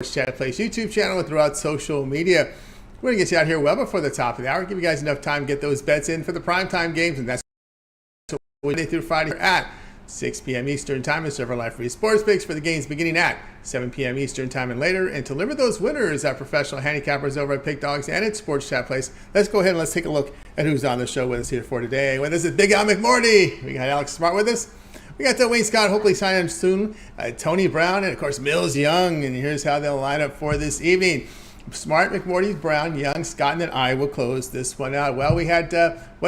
Chat Place YouTube channel and throughout social media. We're going to get you out here well before the top of the hour, give you guys enough time to get those bets in for the primetime games, and that's Monday through Friday at 6 p.m. Eastern Time, and serve our live free sports picks for the games beginning at 7 p.m. Eastern Time and later. And to deliver those winners, our professional handicappers over at Pick Dogs and at Sports Chat Place. Let's go ahead and let's take a look at who's on the show with us here for today. With us is Big Al McMorty. We got Alex Smart with us. We got Wayne Scott, hopefully signing soon. Tony Brown, and of course Mills Young. And here's how they'll line up for this evening. Smart, McMorty, Brown, Young, Scott, and then I will close this one out. Well, we had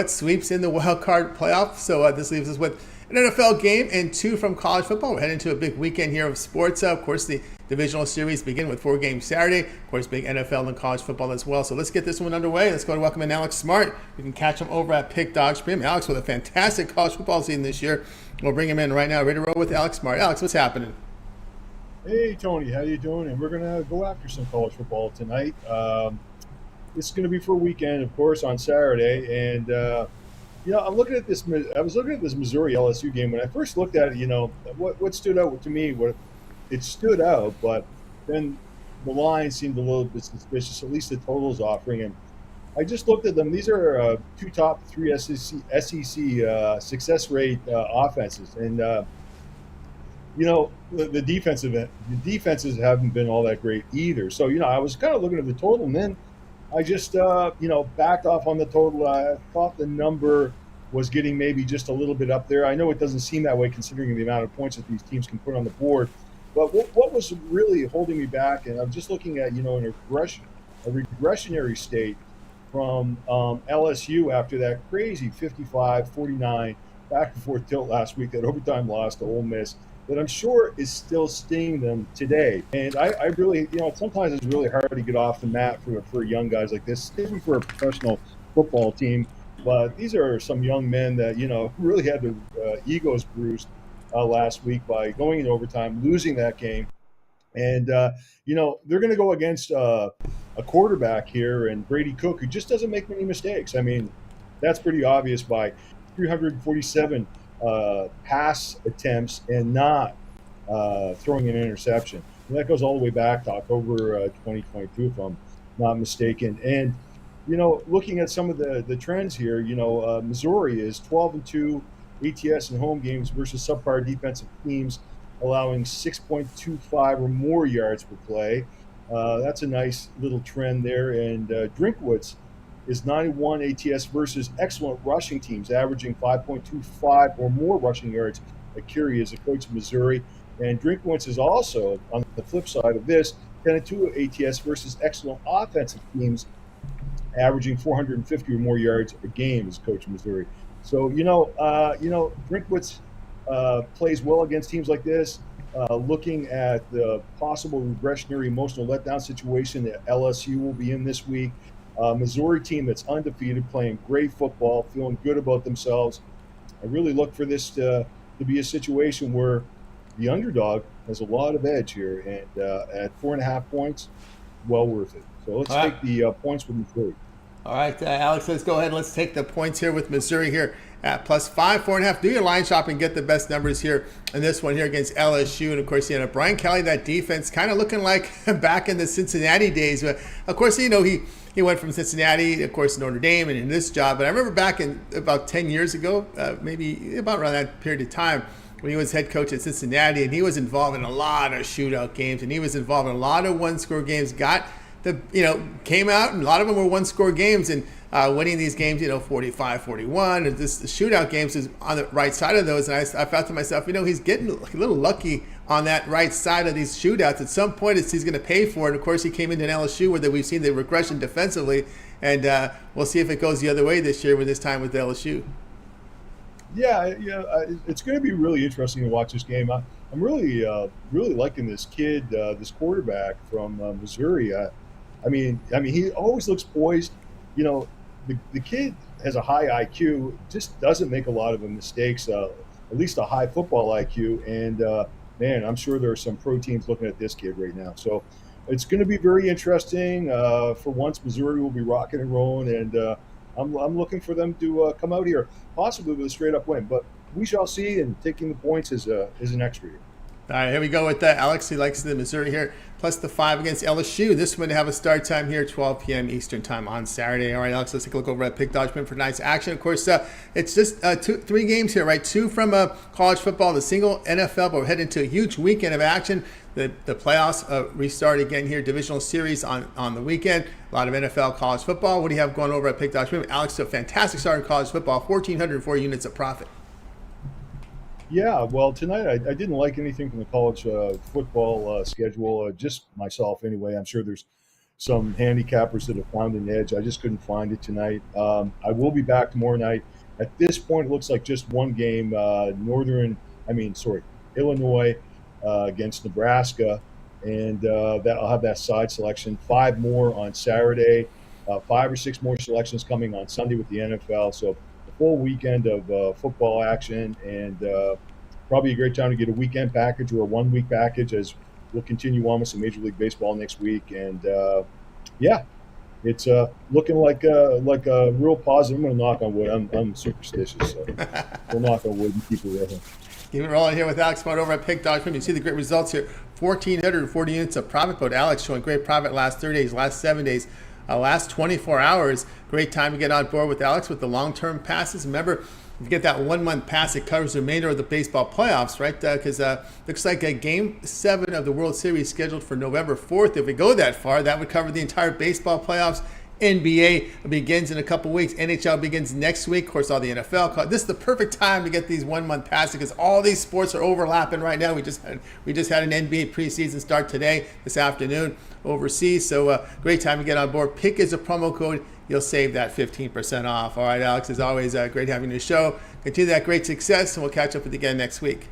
sweeps in the wild card playoff, so this leaves us with an NFL game and two from college football. We're heading into a big weekend here of sports. Of course, the divisional series begin with 4 games Saturday. Of course, big NFL and college football as well. So let's get this one underway. Let's go to welcome in Alex Smart. You can catch him over at Pick Dogs Premium. Alex with a fantastic college football season this year. We'll bring him in right now, ready to roll with Alex Smart. Alex, what's happening? Hey, Tony, how you doing? And we're going to go after some college football tonight. It's going to be for a weekend, of course, on Saturday. And, I'm looking at this. I was looking at this Missouri LSU game. When I first looked at it, what stood out to me, it stood out, but then the line seemed a little bit suspicious, at least the totals offering. And I just looked at them. These are two top three SEC success rate offenses. And, the defenses haven't been all that great either. So, I was kind of looking at the total, and then I just, backed off on the total. I thought the number was getting maybe just a little bit up there. I know it doesn't seem that way considering the amount of points that these teams can put on the board. But what was really holding me back, and I'm just looking at, a regressionary state from LSU after that crazy 55-49 back and forth tilt last week, that overtime loss to Ole Miss, that I'm sure is still stinging them today. And I really, sometimes it's really hard to get off the mat for young guys like this, even for a professional football team. But these are some young men that, really had their egos bruised last week by going into overtime, losing that game. And, they're going to go against a quarterback here, and Brady Cook, who just doesn't make many mistakes. I mean, that's pretty obvious by 347 pass attempts and not throwing an interception. And that goes all the way back to October 2022, if I'm not mistaken. And, looking at some of the trends here, Missouri is 12-2 ATS in home games versus subpar defensive teams, allowing 6.25 or more yards per play. That's a nice little trend there. And Drinkwitz is 91 ATS versus excellent rushing teams, averaging 5.25 or more rushing yards a carry as a coach of Missouri. And Drinkwitz is also, on the flip side of this, 10-2 ATS versus excellent offensive teams, averaging 450 or more yards a game as coach of Missouri. So, Drinkwitz plays well against teams like this. Looking at the possible regressionary emotional letdown situation that LSU will be in this week, Missouri team that's undefeated, playing great football, feeling good about themselves. I really look for this to be a situation where the underdog has a lot of edge here, and at 4.5 points, well worth it. So let's take the points with Missouri. All right, Alex, let's go ahead and let's take the points here with Missouri here at +5, 4.5. Do your line shopping, get the best numbers here in this one here against LSU. And, of course, Brian Kelly, that defense kind of looking like back in the Cincinnati days. But, of course, he went from Cincinnati, of course, Notre Dame, and in this job. But I remember back in about 10 years ago, maybe about around that period of time, when he was head coach at Cincinnati, and he was involved in a lot of shootout games, and he was involved in a lot of one-score games, came out, and a lot of them were one-score games, and winning these games, 45-41, and the shootout games is on the right side of those. And I thought to myself, he's getting a little lucky on that right side of these shootouts. At some point, he's going to pay for it. And of course, he came into an LSU where we've seen the regression defensively, and we'll see if it goes the other way this year with this time with LSU. Yeah, it's going to be really interesting to watch this game. I'm really liking this kid, this quarterback from Missouri. I mean, he always looks poised. The kid has a high IQ, just doesn't make a lot of mistakes, at least a high football IQ. And, man, I'm sure there are some pro teams looking at this kid right now. So it's going to be very interesting. For once, Missouri will be rocking and rolling, and I'm looking for them to come out here, possibly with a straight-up win. But we shall see, and taking the points is an extra here. All right, here we go with Alex. He likes the Missouri here. plus the 5 against LSU. This one to have a start time here, 12 p.m. Eastern time on Saturday. All right, Alex, let's take a look over at Pick Dodge for tonight's action. Of course, it's just 3 games here, right? 2 from college football, the single NFL, but we're heading into a huge weekend of action. The playoffs restart again here, divisional series on the weekend. A lot of NFL, college football. What do you have going over at Pick Dodge? Alex, a fantastic start in college football, 1,404 units of profit. Yeah, well, tonight I didn't like anything from the college football schedule, just myself anyway. I'm sure there's some handicappers that have found an edge. I just couldn't find it tonight. I will be back tomorrow night. At this point, it looks like just one game, Illinois against Nebraska, and that I'll have that side selection. 5 more on Saturday, 5 or 6 more selections coming on Sunday with the NFL. So a full weekend of football action, and probably a great time to get a weekend package or a 1-week package, as we'll continue on with some Major League Baseball next week. And yeah, it's looking like a real positive. I'm going to knock on wood. I'm superstitious, so we'll knock on wood and keep it rolling. Keep it rolling here with Alex Smart over at Pick Dodge. You see the great results here. 1,440 units of profit, but Alex showing great profit last 30 days, last 7 days, last 24 hours. Great time to get on board with Alex with the long-term passes. Remember, if you get that 1-month pass, it covers the remainder of the baseball playoffs, right? Because looks like a Game 7 of the World Series scheduled for November 4th. If we go that far, that would cover the entire baseball playoffs. NBA begins in a couple weeks. NHL begins next week. Of course, all the NFL. This is the perfect time to get these 1-month passes because all these sports are overlapping right now. We just had an NBA preseason start today, this afternoon, overseas. So great time to get on board. Pick is a promo code. You'll save that 15% off. All right, Alex, as always, great having you on the show. Continue that great success, and we'll catch up with you again next week.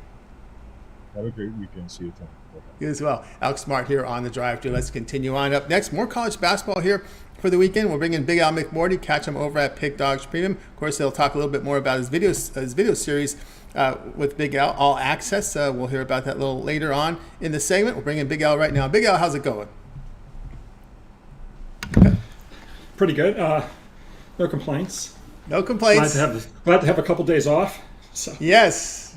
Have a great weekend. See you tomorrow. You as well. Alex Smart here on the Drive Thru. Let's continue on. Up next, more college basketball here for the weekend. We'll bring in Big Al McMorty, catch him over at Pick Dodge Premium. Of course, he'll talk a little bit more about his video series with Big Al, All Access. We'll hear about that a little later on in the segment. We'll bring in Big Al right now. Big Al, how's it going? Pretty good. No complaints. No complaints. Glad to have a couple days off. So. Yes,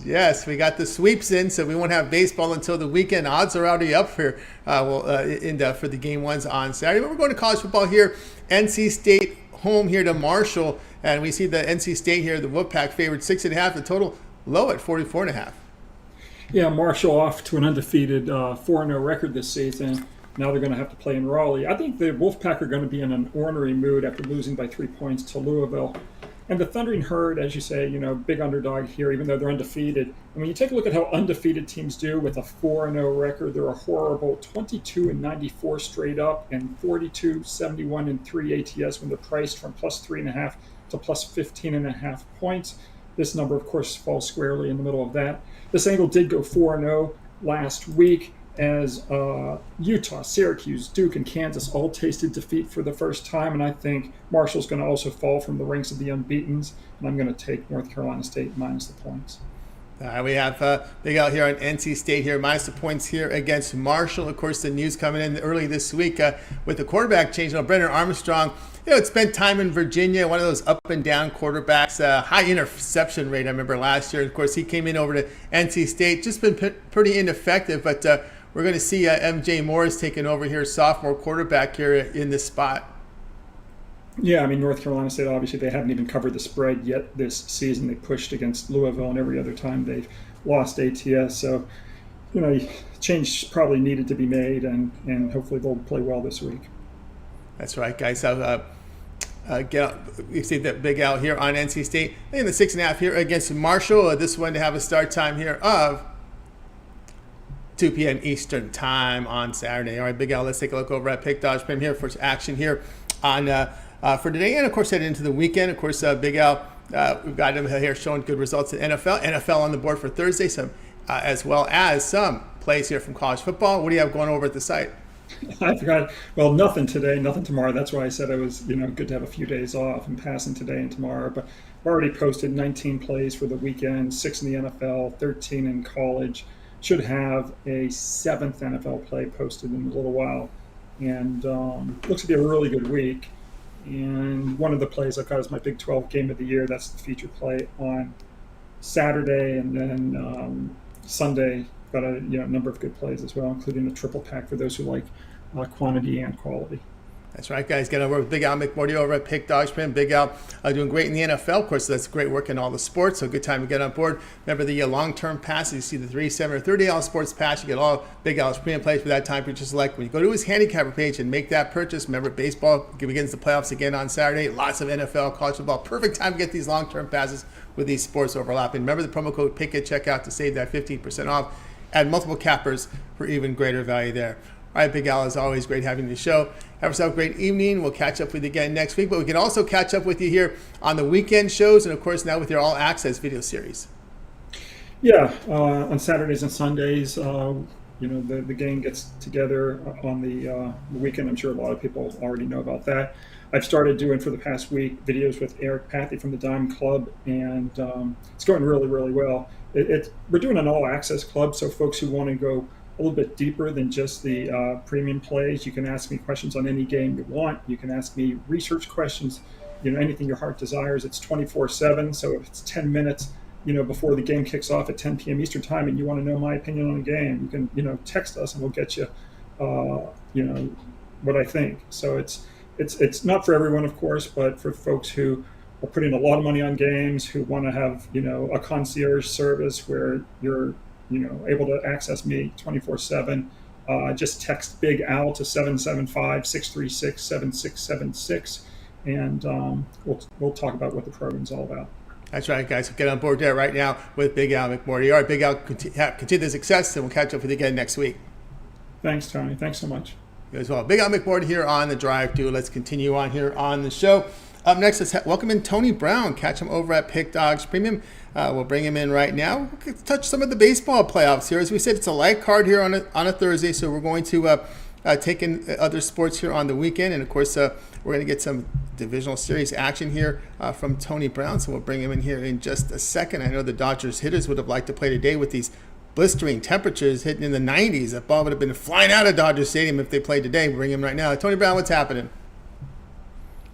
we got the sweeps in, so we won't have baseball until the weekend. Odds are already up here for the game 1s on Saturday. But we're going to college football here. NC State home here to Marshall, and we see the NC State here, the Wolfpack favored 6.5. The total low at 44.5. Yeah, Marshall off to an undefeated 4-0 record this season. Now they're going to have to play in Raleigh. I think the Wolfpack are going to be in an ornery mood after losing by 3 points to Louisville. And the Thundering Herd, as you say, big underdog here, even though they're undefeated. And when you take a look at how undefeated teams do with a 4-0 record, they're a horrible 22-94 straight up and 42-71-3 ATS when they're priced from plus 3.5 to plus 15.5 points. This number, of course, falls squarely in the middle of that. This angle did go 4-0 last week, as Utah, Syracuse, Duke, and Kansas all tasted defeat for the first time. And I think Marshall's going to also fall from the ranks of the unbeatens. And I'm going to take North Carolina State minus the points. We have Big Al here on NC State here, minus the points here against Marshall. Of course, the news coming in early this week with the quarterback change. Brennan Armstrong, had spent time in Virginia, one of those up and down quarterbacks, high interception rate, I remember last year. Of course, he came in over to NC State, just been pretty ineffective, but we're going to see MJ Morris taking over here, sophomore quarterback here in this spot. Yeah, North Carolina State, obviously, they haven't even covered the spread yet this season. They pushed against Louisville, and every other time they've lost ATS. So, change probably needed to be made, and hopefully they'll play well this week. That's right, guys. So, you see that Big Al here on NC State. In the 6.5 here against Marshall. This one to have a start time here of 2 p.m. Eastern time on Saturday. All right, Big Al, let's take a look over at Pick Dodge Prim here for action here on for today, and of course heading into the weekend. Of course, Big Al, we've got him here showing good results in NFL on the board for Thursday, as well as some plays here from college football. What do you have going over at the site? I forgot. Well, nothing today, nothing tomorrow. That's why I said it was good to have a few days off and passing today and tomorrow. But I've already posted 19 plays for the weekend, 6 in the NFL, 13 in college. Should have a 7th NFL play posted in a little while. And looks to be a really good week. And one of the plays I've got is my Big 12 game of the year. That's the feature play on Saturday. And then Sunday, got a number of good plays as well, including a triple pack for those who like quantity and quality. That's right, guys. Get over with Big Al McMorty over at Pick Dogs Print. Big Al doing great in the NFL, of course. So that's great work in all the sports. So good time to get on board. Remember the long-term passes. You see the 3, 7, or 30 sports pass. You get all Big Al's premium plays for that time period. Just select when you go to his handicapper page and make that purchase. Remember, baseball begins the playoffs again on Saturday. Lots of NFL, college football. Perfect time to get these long-term passes with these sports overlapping. Remember the promo code PICK at checkout to save that 15% off. Add multiple cappers for even greater value there. All right, Big Al, as always, great having you on the show. Have yourself a great evening. We'll catch up with you again next week, but we can also catch up with you here on the weekend shows and, of course, now with your All Access video series. Yeah, on Saturdays and Sundays, the gang gets together on the weekend. I'm sure a lot of people already know about that. I've started doing for the past week videos with Eric Pathy from the Dime Club, and it's going really, really well. We're doing an All Access club, so folks who want to go a little bit deeper than just the premium plays. You can ask me questions on any game you want. You can ask me research questions, anything your heart desires. It's 24/7. So if it's 10 minutes, before the game kicks off at 10 p.m. Eastern time, and you want to know my opinion on a game, you can, text us and we'll get you, what I think. So it's not for everyone, of course, but for folks who are putting a lot of money on games, who want to have, a concierge service where you're able to access me 24/7. Just text Big Al to 775-636-7676, and we'll talk about what the program's all about. That's right, guys. So get on board there right now with Big Al McMorty. All right, Big Al, continue the success, and we'll catch up with you again next week. Thanks, Tony. Thanks so much. You as well. Big Al McMorty here on the Drive To. Let's continue on here on the show. Up next, let's welcome in Tony Brown. Catch him over at Pick Dogs Premium. We'll bring him in right now. We'll touch some of the baseball playoffs here. As we said, it's a light card here on a Thursday, so we're going to take in other sports here on the weekend. And, of course, we're going to get some divisional series action here from Tony Brown, so we'll bring him in here in just a second. I know the Dodgers hitters would have liked to play today with these blistering temperatures hitting in the 90s. That ball would have been flying out of Dodger Stadium if they played today. We'll bring him right now. Tony Brown, what's happening?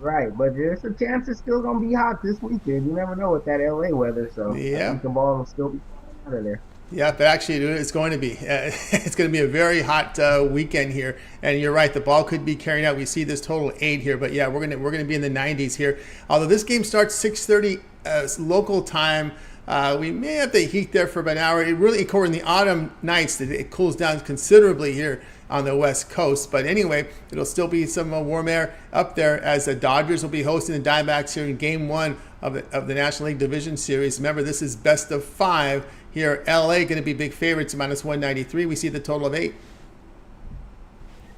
Right, but there's a chance it's still going to be hot this weekend. You never know with that LA weather, so yeah. I think the ball will still be out of there. Yeah, but actually it's going to be. It's going to be a very hot weekend here, and you're right. The ball could be carrying out. We see this total 8 here, but yeah, we're going to be in the 90s here. Although this game starts 6:30 local time, we may have the heat there for about an hour. It really, in the autumn nights, it cools down considerably here on the West Coast. But anyway, it'll still be some warm air up there as the Dodgers will be hosting the Diamondbacks here in Game 1 of the National League Division Series. Remember, this is best of 5 here. LA going to be big favorites, -193. We see the total of 8.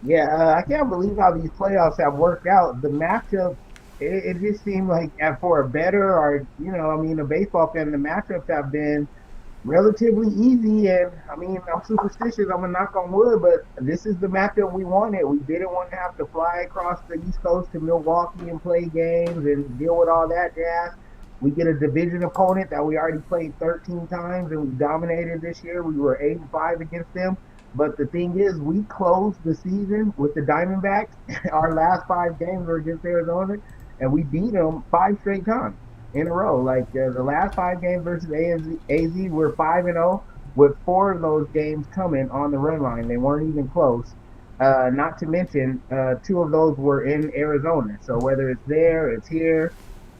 Yeah, I can't believe how these playoffs have worked out. The matchup, it just seemed like for a better or, a baseball fan, the matchups have been relatively easy. And, I'm superstitious. I'm going to knock on wood, but this is the matchup we wanted. We didn't want to have to fly across the East Coast to Milwaukee and play games and deal with all that jazz. We get a division opponent that we already played 13 times and we dominated this year. We were 8-5 against them. But the thing is, we closed the season with the Diamondbacks. Our last 5 games were against Arizona, and we beat them 5 straight times in a row. Like the last 5 games versus AZ, we're 5-0 with 4 of those games coming on the run line. They weren't even close. Not to mention, 2 of those were in Arizona. So whether it's there, it's here.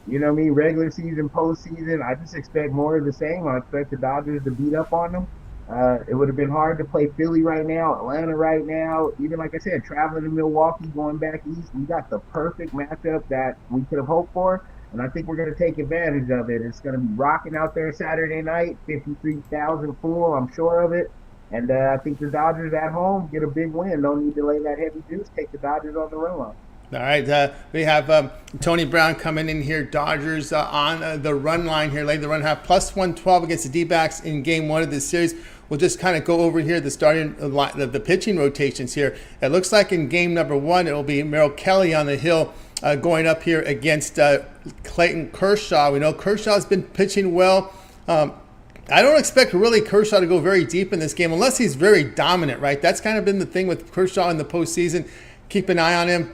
Regular season, postseason, I just expect more of the same. I expect the Dodgers to beat up on them. It would have been hard to play Philly right now, Atlanta right now. Even like I said, traveling to Milwaukee, going back east, we got the perfect matchup that we could have hoped for, and I think we're going to take advantage of it. It's going to be rocking out there Saturday night, 53,000 full, I'm sure of it. And I think the Dodgers at home get a big win. Don't need to lay that heavy juice. Take the Dodgers on the run line. All right, we have Tony Brown coming in here. Dodgers on the run line here, late the run half, +112 against the D-backs in Game 1 of this series. We'll just kind of go over here the pitching rotations here. It looks like in game number 1, it will be Merrill Kelly on the hill going up here against Clayton Kershaw. We know Kershaw's been pitching well. I don't expect really Kershaw to go very deep in this game unless he's very dominant, right? That's kind of been the thing with Kershaw in the postseason. Keep an eye on him.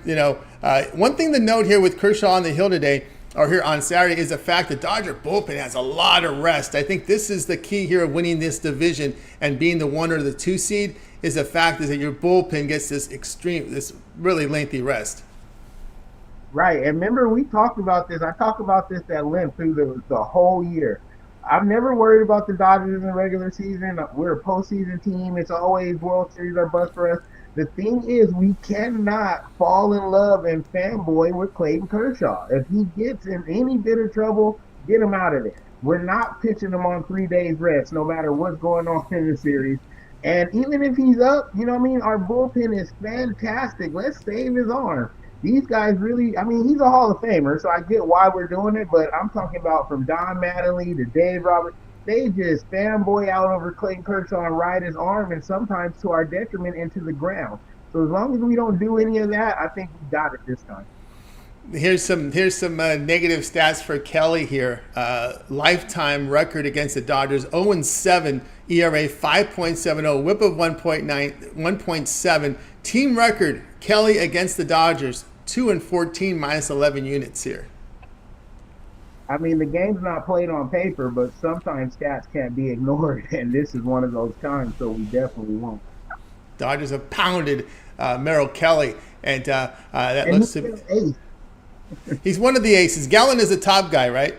One thing to note here with Kershaw on the hill today, or here on Saturday, is the fact the Dodger bullpen has a lot of rest. I think this is the key here of winning this division and being the 1 or the 2 seed, is the fact is that your bullpen gets this really lengthy rest. Right. And remember, we talked about this. I talked about this at length through the whole year. I've never worried about the Dodgers in the regular season. We're a postseason team. It's always World Series or bust for us. The thing is, we cannot fall in love and fanboy with Clayton Kershaw. If he gets in any bit of trouble, get him out of there. We're not pitching him on 3 days rest, no matter what's going on in the series. And even if he's up, you know what I mean, our bullpen is fantastic. Let's save his arm. These guys really, I mean, he's a Hall of Famer, so I get why we're doing it, but I'm talking about from Don Mattingly to Dave Roberts, they just fanboy out over Clayton Kershaw and ride his arm, and sometimes to our detriment into the ground. So as long as we don't do any of that, I think we got it this time. Here's some negative stats for Kelly here. Lifetime record against the Dodgers: 0-7, ERA 5.70, WHIP of 1.7. Team record: Kelly against the Dodgers 2-14, minus 11 units here. I mean, the game's not played on paper, but sometimes stats can't be ignored, and this is one of those times, so we definitely won't. Dodgers have pounded Merrill Kelly, and that looks to be ace. He's one of the aces. Gallen is the top guy, right?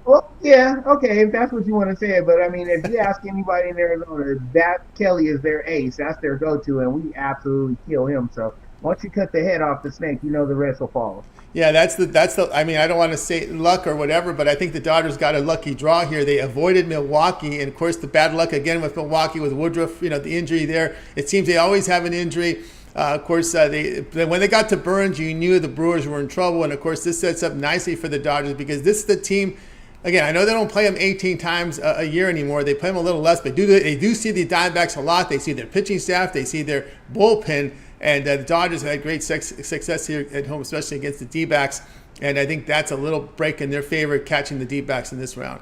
Well, yeah, okay, if that's what you want to say. But, I mean, if you ask anybody in Arizona, that Kelly is their ace. That's their go-to, and we absolutely kill him. So once you cut the head off the snake, you know the rest will follow. Yeah, that's the. I mean, I don't want to say luck or whatever, but I think the Dodgers got a lucky draw here. They avoided Milwaukee, and, of course, the bad luck again with Milwaukee with Woodruff, the injury there. It seems they always have an injury. Of course, when they got to Burns, you knew the Brewers were in trouble. And, of course, this sets up nicely for the Dodgers because this is the team. Again, I know they don't play them 18 times a year anymore. They play them a little less, but they do see the Diamondbacks a lot. They see their pitching staff. They see their bullpen. And the Dodgers have had great success here at home, especially against the D-backs. And I think that's a little break in their favor, catching the D-backs in this round.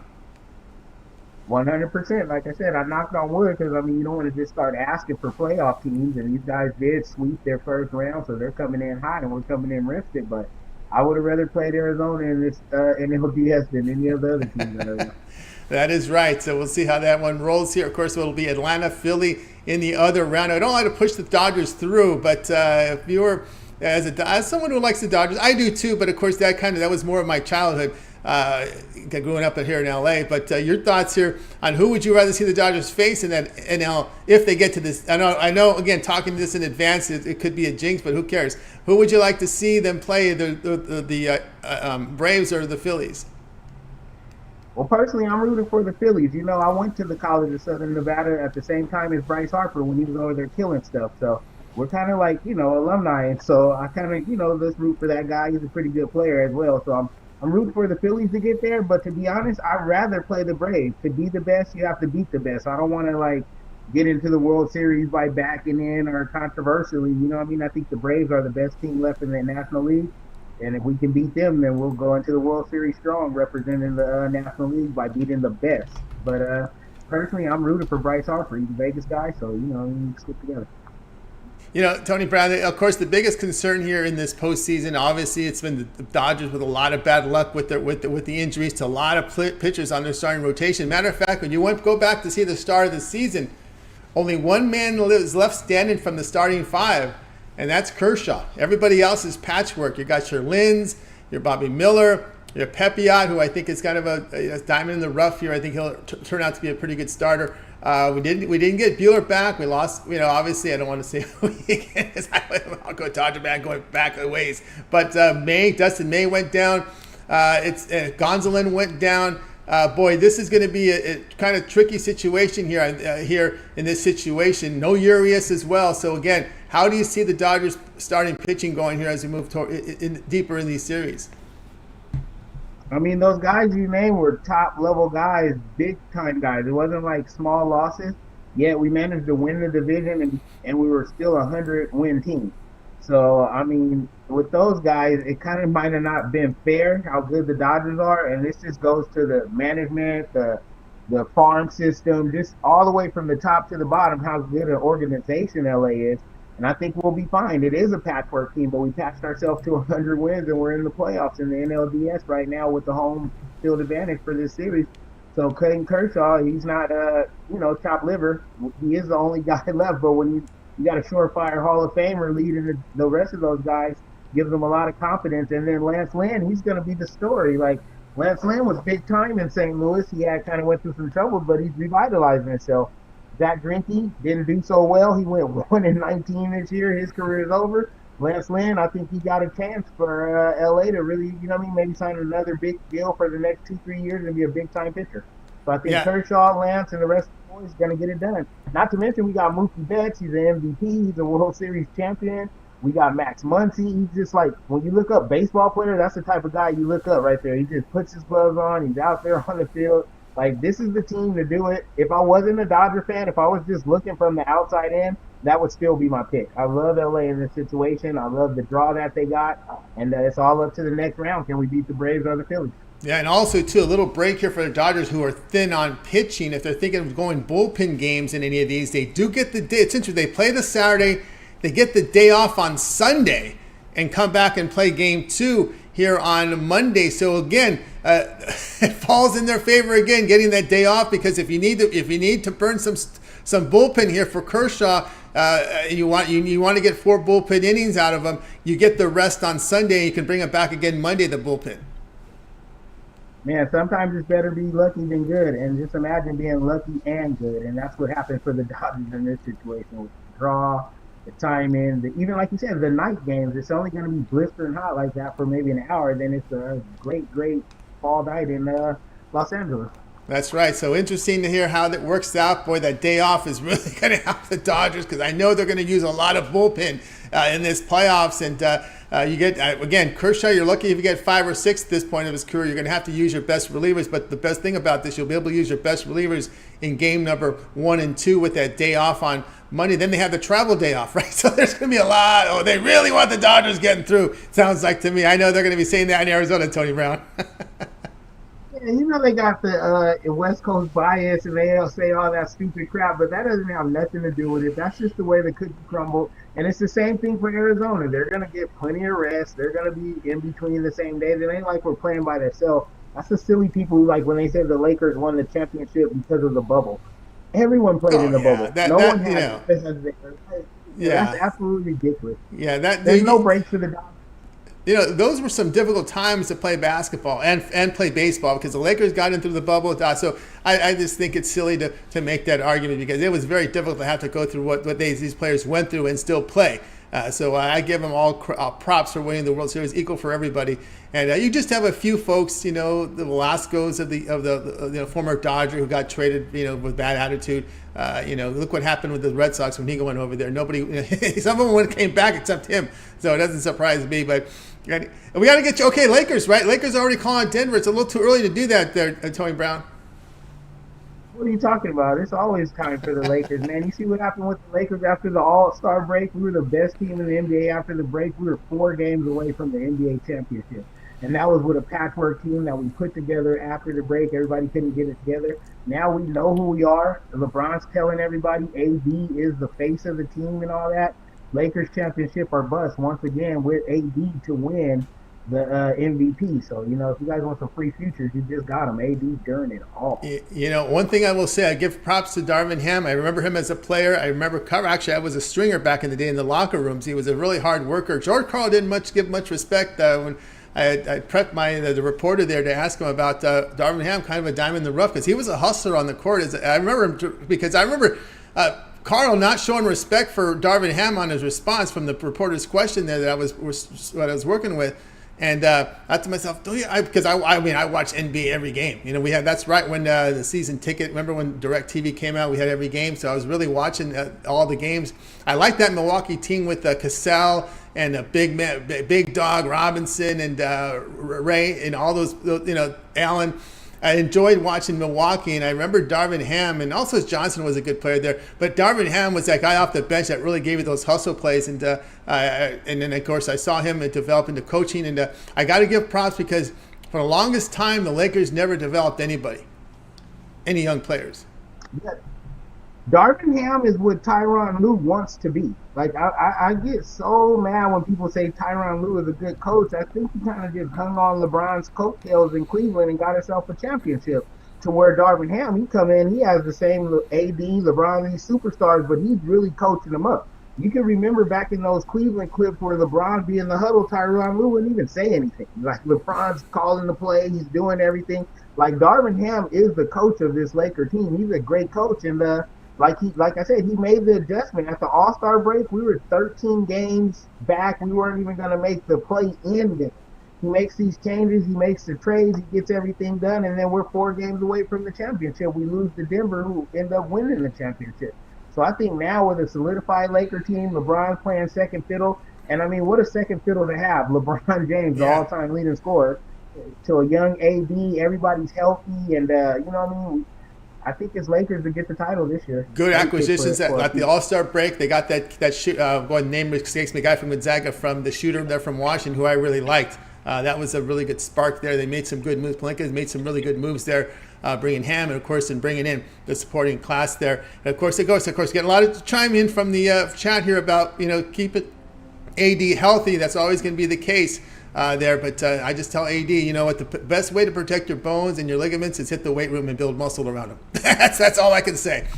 100%. Like I said, I knocked on wood because, I mean, you don't want to just start asking for playoff teams, and these guys did sweep their first round, so they're coming in hot and we're coming in rested. But I would have rather played Arizona in this in LDS than any of the other teams. That is right. So we'll see how that one rolls here. Of course, it'll be Atlanta, Philly in the other round. I don't like to push the Dodgers through, but if you're as someone who likes the Dodgers, I do too. But of course, that was more of my childhood. Growing up here in LA, but your thoughts here on who would you rather see the Dodgers face in that NL if they get to this? I know. Again, talking this in advance, it could be a jinx, but who cares? Who would you like to see them play, the Braves or the Phillies? Well, personally, I'm rooting for the Phillies. I went to the College of Southern Nevada at the same time as Bryce Harper when he was over there killing stuff. So we're kind of like alumni, and so I kind of let's root for that guy. He's a pretty good player as well. So I'm rooting for the Phillies to get there, but to be honest, I'd rather play the Braves. To be the best, you have to beat the best. I don't want to get into the World Series by backing in or controversially. I think the Braves are the best team left in the National League, and if we can beat them, then we'll go into the World Series strong, representing the National League by beating the best. But personally, I'm rooting for Bryce Harper. He's a Vegas guy, so we need to stick together. Tony Brown, of course, the biggest concern here in this postseason, obviously, it's been the Dodgers with a lot of bad luck with the injuries to a lot of pitchers on their starting rotation. Matter of fact, when you go back to see the start of the season, only one man is left standing from the starting five, and that's Kershaw. Everybody else is patchwork. You got your Linds, your Bobby Miller, your Pepiot, who I think is kind of a diamond in the rough here. I think he'll turn out to be a pretty good starter. We didn't get Buehler back. We lost. Obviously, I don't want to say again. I'll go Dodger back going back a ways. But Dustin May went down. Gonzalez went down. Boy, this is going to be a kind of tricky situation here in this situation. No Urias as well. So again, how do you see the Dodgers starting pitching going here as we move deeper in these series? I mean, those guys you named were top-level guys, big-time guys. It wasn't like small losses, yet we managed to win the division, and we were still a 100-win team. So, I mean, with those guys, it kind of might have not been fair how good the Dodgers are, and this just goes to the management, the farm system, just all the way from the top to the bottom, how good an organization LA is. And I think we'll be fine. It is a patchwork team, but we patched ourselves to 100 wins, and we're in the playoffs in the NLDS right now with the home field advantage for this series. So Clayton Kershaw, he's not, chopped liver. He is the only guy left. But when you got a surefire Hall of Famer leading the rest of those guys, gives them a lot of confidence. And then Lance Lynn, he's going to be the story. Like, Lance Lynn was big time in St. Louis. He had kind of went through some trouble, but he's revitalizing himself. Zach Greinke didn't do so well. He went 1-19 this year. His career is over. Lance Lynn, I think he got a chance for LA to really, maybe sign another big deal for the next 2-3 years and be a big time pitcher. So I think Kershaw, Lance, and the rest of the boys going to get it done. Not to mention we got Mookie Betts. He's an MVP. He's a World Series champion. We got Max Muncy. He's just like, when you look up baseball player, that's the type of guy you look up right there. He just puts his gloves on. He's out there on the field. Like, this is the team to do it. If I wasn't a Dodger fan, if I was just looking from the outside in, that would still be my pick. I love LA in this situation. I love the draw that they got. And it's all up to the next round. Can we beat the Braves or the Phillies? Yeah, and also, too, a little break here for the Dodgers, who are thin on pitching. If they're thinking of going bullpen games in any of these, they do get the day. It's interesting. They play the Saturday. They get the day off on Sunday and come back and play game 2 here on Monday. So again, it falls in their favor again, getting that day off, because if you need to burn some bullpen here for Kershaw, you want to get 4 bullpen innings out of him. You get the rest on Sunday. You can bring him back again Monday, the bullpen. Man, sometimes it's better be lucky than good, and just imagine being lucky and good, and that's what happened for the Dodgers in this situation with the draw, the timing, even like you said, the night games. It's only going to be blistering hot like that for maybe an hour. Then it's a great fall night in Los Angeles. That's right. So interesting to hear how that works out. Boy, that day off is really going to help the Dodgers, because I know they're going to use a lot of bullpen in this playoffs. And you get, again, Kershaw, you're lucky if you get 5 or 6 at this point of his career. You're going to have to use your best relievers. But the best thing about this, you'll be able to use your best relievers in game number 1 and 2 with that day off on Monday. Then they have the travel day off, right? So there's going to be a lot. Oh, they really want the Dodgers getting through. Sounds like to me. I know they're going to be saying that in Arizona, Tony Brown. Yeah, they got the West Coast bias, and they'll say all that stupid crap, but that doesn't have nothing to do with it. That's just the way the cookie crumbled. And it's the same thing for Arizona. They're going to get plenty of rest. They're going to be in between the same days. It ain't like we're playing by themselves. That's the silly people who, like, when they said the Lakers won the championship because of the bubble. Everyone played in the bubble. No one had that's absolutely ridiculous. Yeah, there's no breaks for the Dodgers. Those were some difficult times to play basketball and play baseball, because the Lakers got into the bubble. So I just think it's silly to make that argument, because it was very difficult to have to go through what these players went through and still play. So I give them all props for winning the World Series, equal for everybody. And you just have a few folks, the Velascos of the former Dodger who got traded, with bad attitude. Look what happened with the Red Sox when he went over there. Nobody, some of them came back except him. So it doesn't surprise me. But we got to get you. Okay, Lakers, right? Lakers already calling Denver. It's a little too early to do that there, Tony Brown. What are you talking about? It's always time for the Lakers, man. You see what happened with the Lakers after the All-Star break? We were the best team in the NBA after the break. We were 4 games away from the NBA championship. And that was with a patchwork team that we put together after the break. Everybody couldn't get it together. Now we know who we are. LeBron's telling everybody AD is the face of the team and all that. Lakers championship or bust once again with AD to win the MVP. So, if you guys want some free futures, you just got him. AD during it all. One thing I will say, I give props to Darvin Ham. I remember him as a player. I remember actually I was a stringer back in the day in the locker rooms. He was a really hard worker. George Karl didn't give much respect when I prepped the reporter there to ask him about Darvin Ham, kind of a diamond in the rough, because he was a hustler on the court. I remember him because I remember Karl not showing respect for Darvin Ham on his response from the reporter's question there that I was working with. And I thought to myself, because I watch NBA every game. That's right when the season ticket. Remember when DirecTV came out? We had every game, so I was really watching all the games. I like that Milwaukee team with Cassell and big dog Robinson and Ray and all those. Allen. I enjoyed watching Milwaukee, and I remember Darvin Ham, and also Johnson was a good player there. But Darvin Ham was that guy off the bench that really gave you those hustle plays, and then of course I saw him develop into coaching, and I got to give props because for the longest time the Lakers never developed any young players. Darvin Ham is what Tyronn Lue wants to be. Like I get so mad when people say Tyronn Lue is a good coach. I think he kind of just hung on LeBron's coattails in Cleveland and got himself a championship. To where Darvin Ham, he come in, he has the same AD, LeBron, these superstars, but he's really coaching them up. You can remember back in those Cleveland clips where LeBron be in the huddle, Tyronn Lue wouldn't even say anything. Like LeBron's calling the play, he's doing everything. Like Darvin Ham is the coach of this Laker team. He's a great coach, and like I said, he made the adjustment at the All-Star break. We were 13 games back. We weren't even going to make the play-in game. He makes these changes. He makes the trades. He gets everything done, and then we're 4 games away from the championship. We lose to Denver, who end up winning the championship. So I think now with a solidified Laker team, LeBron's playing second fiddle, and I mean, what a second fiddle to have. LeBron James, the all-time leading scorer, to a young AD. Everybody's healthy, and you know what I mean. I think it's Lakers to get the title this year. Good acquisitions at the All-Star break. They got that shoot. Name escapes me, guy from Gonzaga, from the shooter there from Washington, who I really liked. That was a really good spark there. They made some good moves. Pelinka's made some really good moves there, bringing Ham and, of course, and bringing in the supporting class there. And, of course, getting a lot of chime in from the chat here about, keep it AD healthy. That's always going to be the case there. But I just tell AD, what the best way to protect your bones and your ligaments is hit the weight room and build muscle around them. That's all I can say.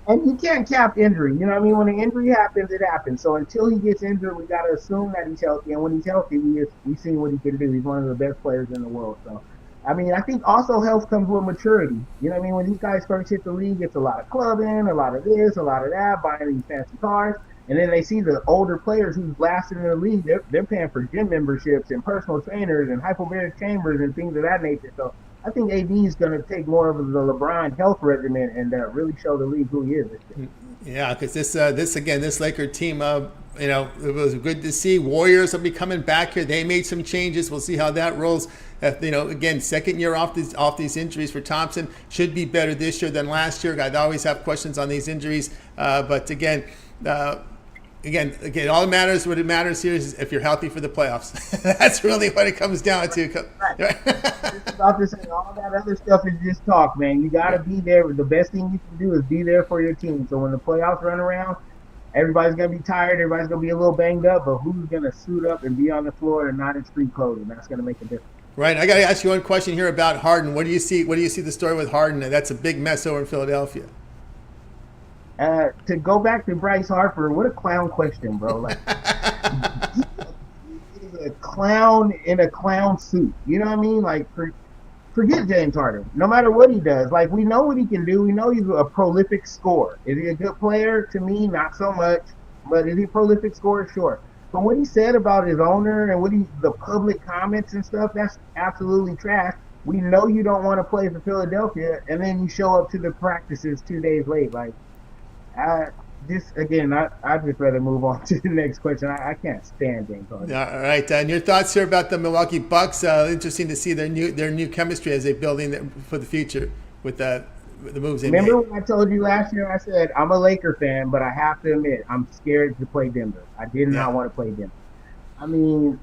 And you can't cap injury. You know what I mean? When an injury happens, it happens. So until he gets injured, we got to assume that he's healthy. And when he's healthy, we've seen what he can do. He's one of the best players in the world. So, I mean, I think also health comes with maturity. You know what I mean? When these guys first hit the league, it's a lot of clubbing, a lot of this, a lot of that, buying these fancy cars. And then they see the older players who's lasting in the league. They're paying for gym memberships and personal trainers and hyperbaric chambers and things of that nature. So I think AD is going to take more of the LeBron health regimen and really show the league who he is. Yeah, because this Laker team, it was good to see. Warriors will be coming back here. They made some changes. We'll see how that rolls. Again, second year off these injuries for Thompson. Should be better this year than last year. I'd always have questions on these injuries, but again, all that matters. What it matters here is if you're healthy for the playoffs. That's really what it comes down to. Right. About to say all that other stuff is just talk, man. You got to be there. The best thing you can do is be there for your team. So when the playoffs run around, everybody's gonna be tired. Everybody's gonna be a little banged up. But who's gonna suit up and be on the floor and not in street clothes? And that's gonna make a difference. Right. I got to ask you one question here about Harden. What do you see the story with Harden? That's a big mess over in Philadelphia. To go back to Bryce Harper, what a clown question, bro. Like, he's a clown in a clown suit. You know what I mean? Like, forget James Harden. No matter what he does, like, we know what he can do. We know he's a prolific scorer. Is he a good player? To me, not so much. But is he a prolific scorer? Sure. But what he said about his owner and the public comments and stuff, that's absolutely trash. We know you don't want to play for Philadelphia, and then you show up to the practices 2 days late. Like, I'd just rather move on to the next question. I can't stand James Harden. All right, and your thoughts here about the Milwaukee Bucks? Interesting to see their new chemistry as they're building for the future with the moves they made. Remember when I told you last year? I said I'm a Laker fan, but I have to admit I'm scared to play Denver. I did not want to play Denver. I mean,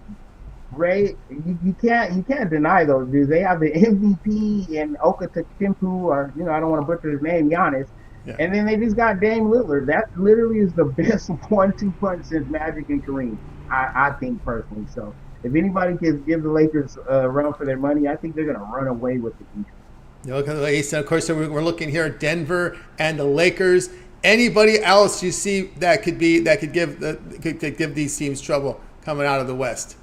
Ray, you can't deny those dudes. They have the MVP and Okatakimpу, or I don't want to butcher his name, Giannis. Yeah. And then they just got Dame Lillard. That literally is the best 1-2 punch since Magic and Kareem, I think personally. So if anybody can give the Lakers a run for their money, I think they're going to run away with the East. You look at the East, and of course, we're looking here at Denver and the Lakers. Anybody else you see that could give these teams trouble coming out of the West?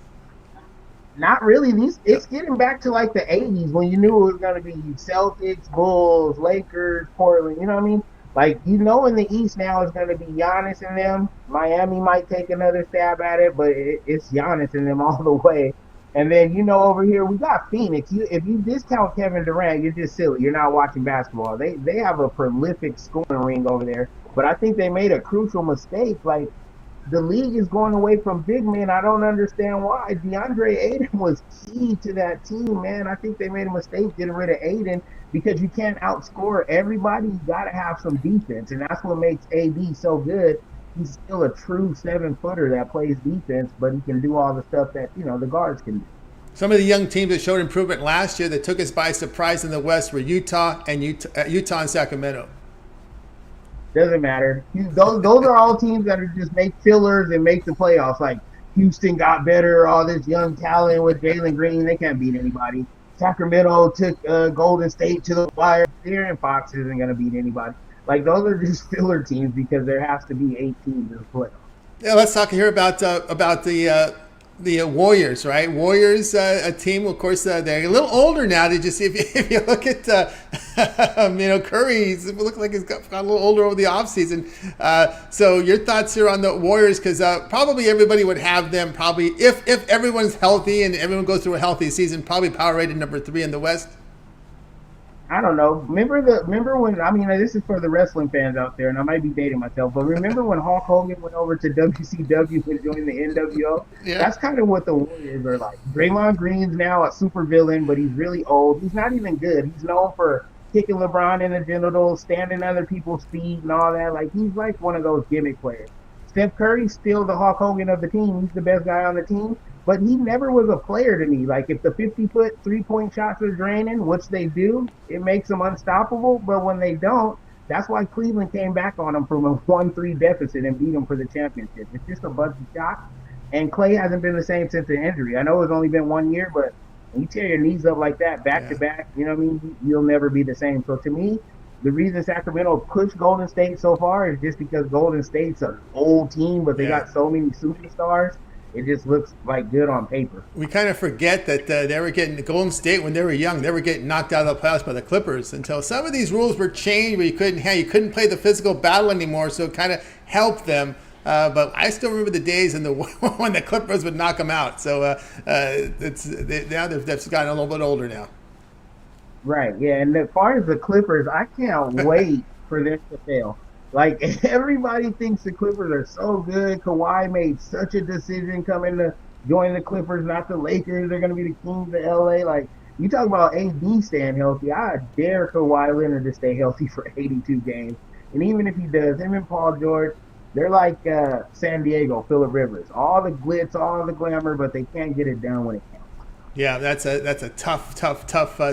Not really. It's getting back to like the 80s when you knew it was going to be Celtics, Bulls, Lakers, Portland. You know what I mean? Like, in the East now it's going to be Giannis and them. Miami might take another stab at it, but it's Giannis and them all the way. And then, over here we got Phoenix. If you discount Kevin Durant, you're just silly. You're not watching basketball. They have a prolific scoring ring over there. But I think they made a crucial mistake. Like, the league is going away from big men. I don't understand why. DeAndre Ayton was key to that team, man. I think they made a mistake getting rid of Ayton because you can't outscore everybody. You got to have some defense, and that's what makes AD so good. He's still a true 7-footer that plays defense, but he can do all the stuff that, the guards can do. Some of the young teams that showed improvement last year that took us by surprise in the West were Utah and Sacramento. Doesn't matter. Those are all teams that are just make fillers and make the playoffs. Like Houston got better, all this young talent with Jalen Green. They can't beat anybody. Sacramento took Golden State to the wire. De'Aaron Fox isn't going to beat anybody. Like those are just filler teams because there has to be 8 teams in the playoffs. Yeah, let's talk here about the Warriors, right? Warriors, a team, of course, they're a little older now. Did you see if you look at Curry, he looks like he's got a little older over the offseason. So your thoughts here on the Warriors, because probably everybody would have them probably if everyone's healthy and everyone goes through a healthy season, probably power rated number 3 in the West. I don't know. Remember when? I mean, this is for the wrestling fans out there, and I might be dating myself, but remember when Hulk Hogan went over to WCW and joined the NWO? Yeah. That's kind of what the Warriors are like. Draymond Green's now a super villain, but he's really old. He's not even good. He's known for kicking LeBron in the genitals, standing other people's feet, and all that. Like he's like one of those gimmick players. Steph Curry's still the Hulk Hogan of the team. He's the best guy on the team. But he never was a player to me. Like, if the 50-foot three-point shots are draining, which they do, it makes them unstoppable. But when they don't, that's why Cleveland came back on them from a 1-3 deficit and beat them for the championship. It's just a bunch of shots. And Clay hasn't been the same since the injury. I know it's only been 1 year, but when you tear your knees up like that, back-to-back, you know what I mean? You'll never be the same. So, to me, the reason Sacramento pushed Golden State so far is just because Golden State's an old team, but they got so many superstars. It just looks like good on paper. We kind of forget that they were getting Golden State when they were young. They were getting knocked out of the playoffs by the Clippers until some of these rules were changed where you couldn't play the physical battle anymore. So it kind of helped them. But I still remember the days when the Clippers would knock them out. So now they've gotten a little bit older now. Right. Yeah. And as far as the Clippers, I can't wait for them to fail. Like, everybody thinks the Clippers are so good. Kawhi made such a decision coming to join the Clippers, not the Lakers. They're going to be the Kings of L.A. Like, you talk about AD staying healthy. I dare Kawhi Leonard to stay healthy for 82 games. And even if he does, him and Paul George, they're like San Diego, Phillip Rivers. All the glitz, all the glamour, but they can't get it done when it counts. Yeah, that's a tough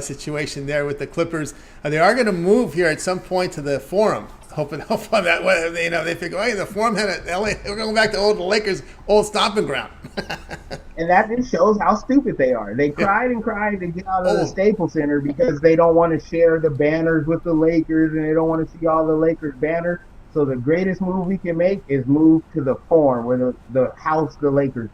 situation there with the Clippers. They are going to move here at some point to the Forum. Hoping that way, they figure, hey, the Forum had a LA. We're going back to the Lakers' old stomping ground. And that just shows how stupid they are. They cried and cried to get out of the Staples Center because they don't want to share the banners with the Lakers and they don't want to see all the Lakers banners. So the greatest move we can make is move to the Forum, where the house the Lakers.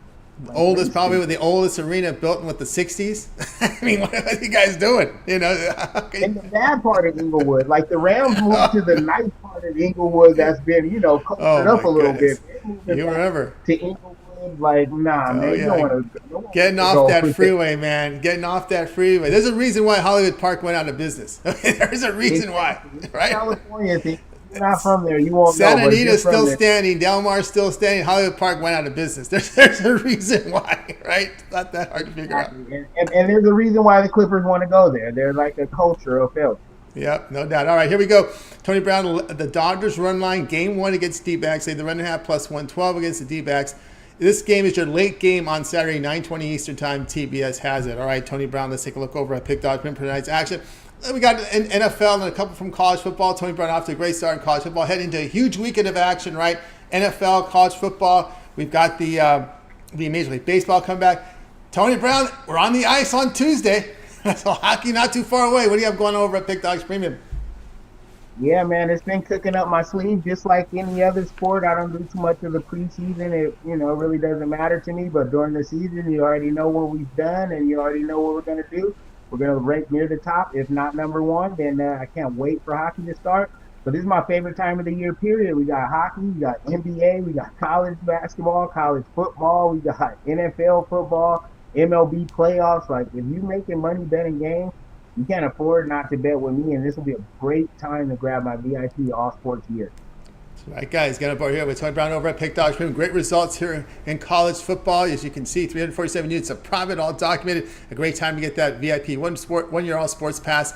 Probably with the oldest arena built in the 60s. I mean, what are you guys doing? In the bad part of Inglewood, like the Rams moved to the nice part of Inglewood that's been, covered up a little bit. You remember to Inglewood, like man, you don't want to. Getting off that freeway, man. Getting off that freeway. There's a reason why Hollywood Park went out of business. There's a reason why, right? California thing. You're not from there, you won't Santa know. Santa Anita's still standing. Del Mar's still standing. Hollywood Park went out of business. There's a reason why, right? It's not that hard to figure out. And there's a reason why the Clippers want to go there. They're like a culture of failure. Yep, no doubt. All right, here we go. Tony Brown, the Dodgers run line, game 1 against D-backs. They the run and a half plus 112 against the D-backs. This game is your late game on Saturday, 9:20 Eastern Time. TBS has it. All right, Tony Brown, let's take a look over at Pick Dodge for tonight's action. We got an NFL and a couple from college football. Tony Brown off to a great start in college football. Heading into a huge weekend of action, right? NFL, college football. We've got the Major League Baseball come back. Tony Brown, we're on the ice on Tuesday. So hockey not too far away. What do you have going over at Pick Dogs Premium? Yeah, man, it's been cooking up my sleeve just like any other sport. I don't do too much of the preseason. It really doesn't matter to me. But during the season, you already know what we've done and you already know what we're going to do. We're going to rank near the top, if not number 1. Then I can't wait for hockey to start. But this is my favorite time of the year, period. We got hockey, we got NBA, we got college basketball, college football, we got NFL football, MLB playoffs. Like, if you're making money betting games, you can't afford not to bet with me. And this will be a great time to grab my VIP All Sports gear. All right, guys, get up over here with Tony Brown over at Pick Dogs Premium. Great results here in college football. As you can see, 347 units of profit, all documented. A great time to get that VIP 1 year all sports pass.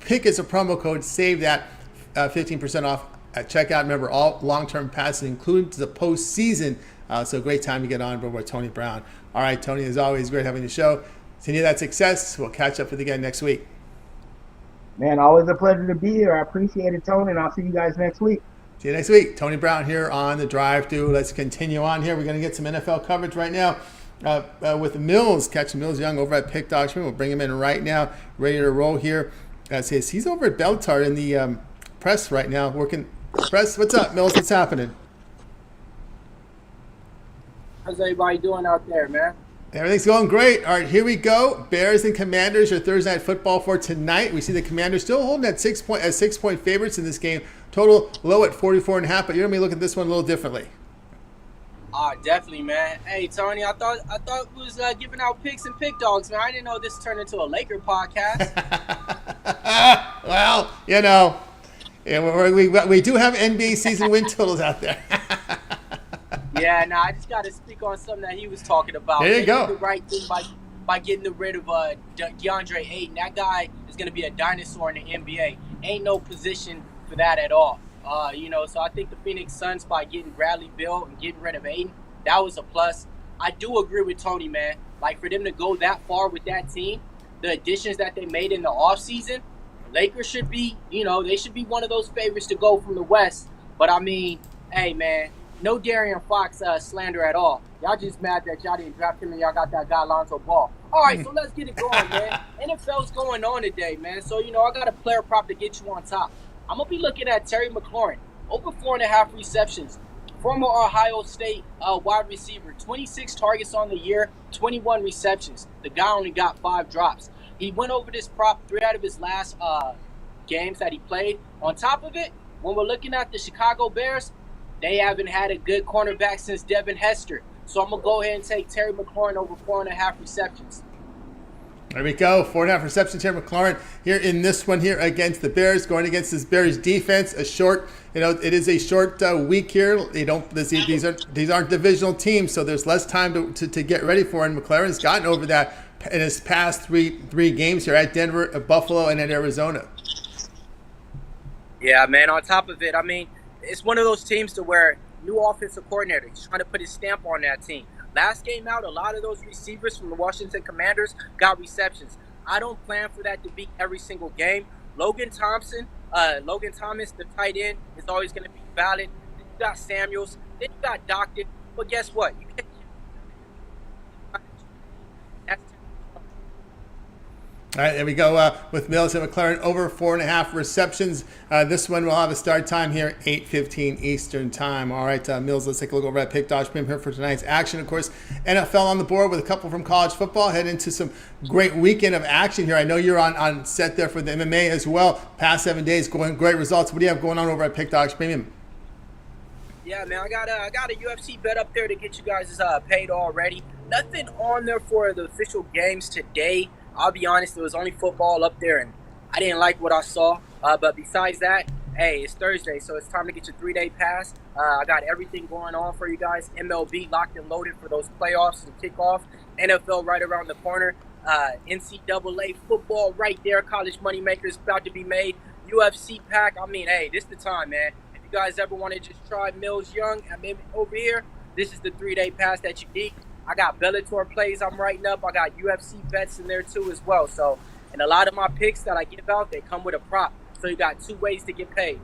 Pick as a promo code. Save that 15% off at checkout. Remember, all long-term passes, including to the postseason. So great time to get on board with Tony Brown. All right, Tony, as always, great having the show. Continue that success. We'll catch up with you again next week. Man, always a pleasure to be here. I appreciate it, Tony, and I'll see you guys next week. See you next week. Tony Brown here on the drive-thru. Let's continue on here. We're going to get some NFL coverage right now with Mills, catching Mills Young over at Pick Dog Stream. We'll bring him in right now, ready to roll here. He's over at Bellator in the press right now, working. Press, what's up, Mills? What's happening? How's everybody doing out there, man? Everything's going great. All right, here we go. Bears and Commanders, your Thursday night football for tonight. We see the Commanders still holding at 6-point favorites in this game. Total low at 44.5, but you're gonna be looking at this one a little differently. Definitely, man. Hey, Tony, I thought we was giving out picks and pick dogs, man. I didn't know this turned into a Laker podcast. Well, you know, we do have NBA season win totals out there. Yeah, I just got to speak on something that he was talking about. There you go. They did the right thing by getting rid of DeAndre Ayton. That guy is going to be a dinosaur in the NBA. Ain't no position for that at all. So I think the Phoenix Suns, by getting Bradley Beal and getting rid of Ayton, that was a plus. I do agree with Tony, man. Like, for them to go that far with that team, the additions that they made in the offseason, Lakers should be, they should be one of those favorites to go from the West. But, I mean, hey, man, no Darian Fox slander at all. Y'all just mad that y'all didn't draft him and y'all got that guy Lonzo Ball. All right, so let's get it going, man. NFL's going on today, man. So, I got a player prop to get you on top. I'm going to be looking at Terry McLaurin, over 4.5 receptions. Former Ohio State wide receiver, 26 targets on the year, 21 receptions. The guy only got 5 drops. He went over this prop 3 out of his last games that he played. On top of it, when we're looking at the Chicago Bears, they haven't had a good cornerback since Devin Hester. So I'm going to go ahead and take Terry McLaurin over 4.5 receptions. There we go. 4.5 receptions here, McLaurin here in this one here against the Bears, going against this Bears defense. A short, it is a short week here. These aren't divisional teams, so there's less time to get ready for. And McLaurin's gotten over that in his past three games here at Denver, at Buffalo, and at Arizona. Yeah, man. On top of it, I mean, it's one of those teams to where new offensive coordinator, he's trying to put his stamp on that team. Last game out, a lot of those receivers from the Washington Commanders got receptions. I don't plan for that to be every single game. Logan Thomas, the tight end, is always going to be valid. Then you got Samuels. Then you got Doctor. But guess what? You can't. That's All right, there we go with Mills and McLaurin over 4.5 receptions. This one will have a start time here, 8:15 Eastern time. All right, Mills, let's take a look over at Pick Dodge Prim here for tonight's action. Of course, NFL on the board with a couple from college football. Head into some great weekend of action here. I know you're on set there for the MMA as well. Past 7 days, going great results. What do you have going on over at Pick Dodge Premium? Yeah, man, I got a UFC bet up there to get you guys paid already. Nothing on there for the official games today. I'll be honest, there was only football up there, and I didn't like what I saw. But besides that, hey, it's Thursday, so it's time to get your 3-day pass. I got everything going on for you guys. MLB locked and loaded for those playoffs and kickoff. NFL right around the corner. NCAA football right there. College moneymakers about to be made. UFC pack. I mean, hey, this is the time, man. If you guys ever want to just try Mills Young, I mean, over here, this is the 3-day pass that you need. I got Bellator plays I'm writing up. I got UFC bets in there too as well. So, and a lot of my picks that I give out, they come with a prop. So you got 2 ways to get paid.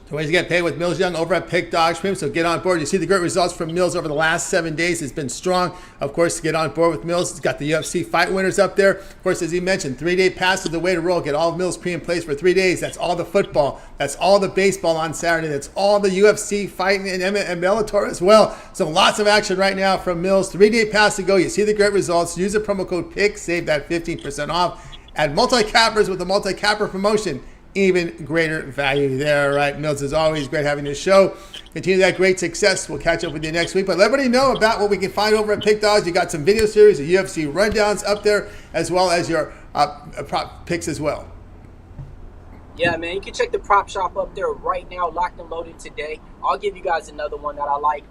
2 ways to get paid with Mills Young over at Pick Dog Stream. So get on board. You see the great results from Mills over the last 7 days. It's been strong. Of course, to get on board with Mills, it's got the UFC fight winners up there. Of course, as he mentioned, 3-day pass is the way to roll. Get all of Mills pre and plays for 3 days. That's all the football. That's all the baseball on Saturday. That's all the UFC fighting and Bellator as well. So lots of action right now from Mills. 3-day pass to go. You see the great results. Use the promo code PICK. Save that 15% off. Add multi-cappers with the multi-capper promotion. Even greater value there. All right, Mills, as always, great having your show. Continue that great success. We'll catch up with you next week. But let everybody know about what we can find over at Pick Dogs. You got some video series of UFC rundowns up there, as well as your prop picks as well. Yeah, man, you can check the prop shop up there right now, locked and loaded today. I'll give you guys another one that I like.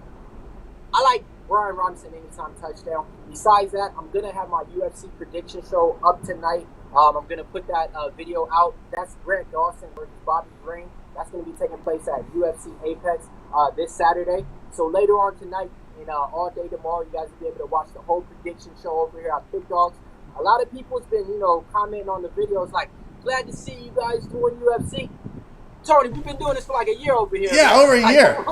I like Brian Robinson anytime touchdown. Besides that, I'm going to have my UFC prediction show up tonight. I'm going to put that video out. That's Grant Dawson versus Bobby Green. That's going to be taking place at UFC Apex this Saturday. So later on tonight and all day tomorrow, you guys will be able to watch the whole prediction show over here at Big Dogs. A lot of people's been, commenting on the videos like, glad to see you guys doing UFC. Tony, we've been doing this for like a year over here. Yeah, man. over a Like, year.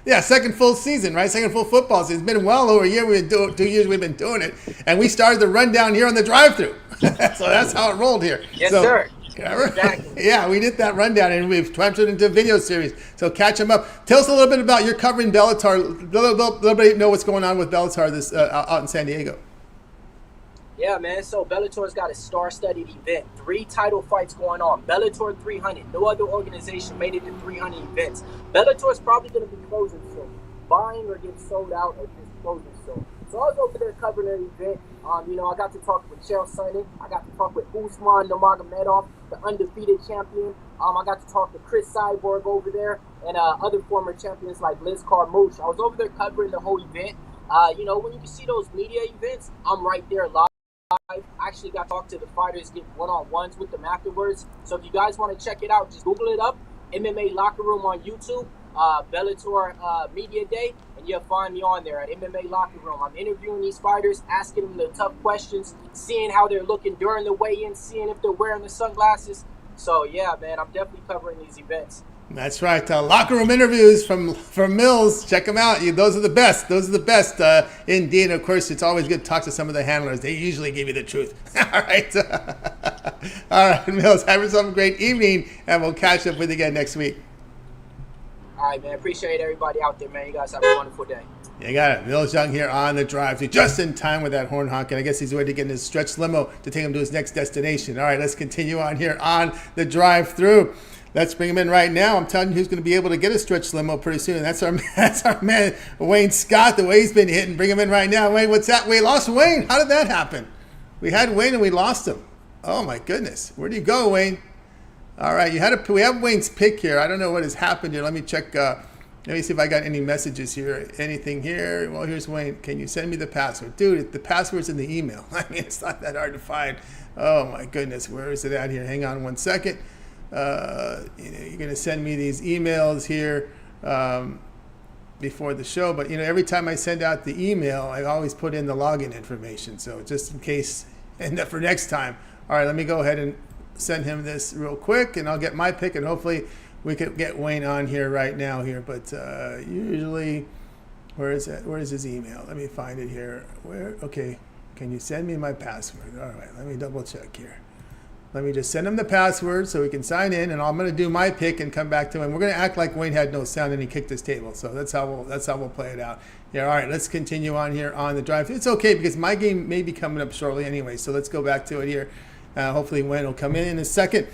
Yeah, second full season, right? Second full football season. It's been well over a year. We've been doing 2 years. We've been doing it, and we started the rundown here on the drive-through. So that's how it rolled here. Yes, so, sir. Exactly. Yeah, we did that rundown, and we've transferred into a video series. So catch them up. Tell us a little bit about your covering Bellator. Let everybody know what's going on with Bellator this out in San Diego. Yeah, man. So Bellator's got a star-studded event. 3 title fights going on. Bellator 300. No other organization made it to 300 events. Bellator's probably going to be closing soon. Buying or getting sold out or just closing soon. So I was over there covering the event. I got to talk with Chael Sonnen. I got to talk with Usman Nurmagomedov, the undefeated champion. I got to talk to Chris Cyborg over there and other former champions like Liz Carmouche. I was over there covering the whole event. When you can see those media events, I'm right there live. I actually got to talk to the fighters, get one-on-ones with them afterwards. So if you guys want to check it out, just Google it up, MMA Locker Room on YouTube, Bellator Media Day, and you'll find me on there at MMA Locker Room. I'm interviewing these fighters, asking them the tough questions, seeing how they're looking during the weigh-in, seeing if they're wearing the sunglasses. So yeah, man, I'm definitely covering these events. That's right. Locker room interviews from Mills. Check them out. Those are the best. Those are the best. Indeed. Of course, it's always good to talk to some of the handlers. They usually give you the truth. All right. All right, Mills. Have yourself a great evening, and we'll catch up with you again next week. All right, man. Appreciate everybody out there, man. You guys have a wonderful day. You got it. Mills Young here on the drive through, just in time with that horn honking. I guess he's ready to get in his stretch limo to take him to his next destination. All right, let's continue on here on the drive through. Let's bring him in right now. I'm telling you who's going to be able to get a stretch limo pretty soon. That's our man, Wayne Scott, the way he's been hitting. Bring him in right now. Wayne, what's that? We lost Wayne. How did that happen? We had Wayne and we lost him. Oh, my goodness. Where do you go, Wayne? All right, we have Wayne's pick here. I don't know what has happened here. Let me check. Let me see if I got any messages here. Anything here? Well, here's Wayne. Can you send me the password? Dude, the password's in the email. I mean, it's not that hard to find. Oh, my goodness. Where is it at here? Hang on one second. You're going to send me these emails here before the show. But, every time I send out the email, I always put in the login information. So just in case, and for next time. All right, let me go ahead and send him this real quick, and I'll get my pick, and hopefully we could get Wayne on here right now here. But usually, where is that? Where is his email? Let me find it here. Okay, can you send me my password? All right, let me double check here. Let me just send him the password so he can sign in, and I'm going to do my pick and come back to him. We're going to act like Wayne had no sound and he kicked his table. So that's how we'll play it out. Yeah, all right, let's continue on here on the drive. It's okay because my game may be coming up shortly anyway. So let's go back to it here. Hopefully Wayne will come in a second.